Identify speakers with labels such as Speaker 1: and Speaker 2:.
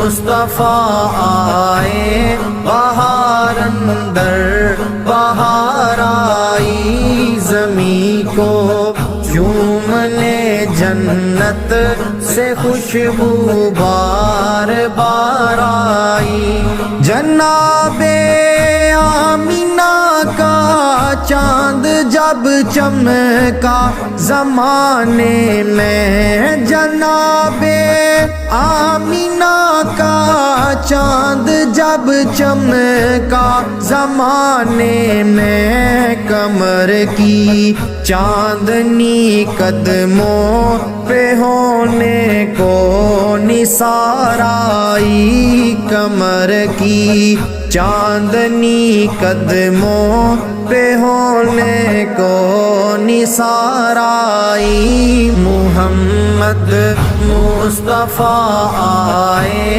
Speaker 1: مصطفیٰ آئے، بہار اندر بہار آئی، زمین کو چومنے جنت سے خوشبو بار بار آئی۔ جناب آمینہ کا چاند جب چمکا زمانے میں، جناب آمینہ کا چاند جب چمکا زمانے میں، کمر کی چاندنی قدموں پہ ہونے کو نثار آئی، کمر کی چاندنی قدموں پہ ہونے کو نثار آئی۔ محمد مصطفیٰ آئے،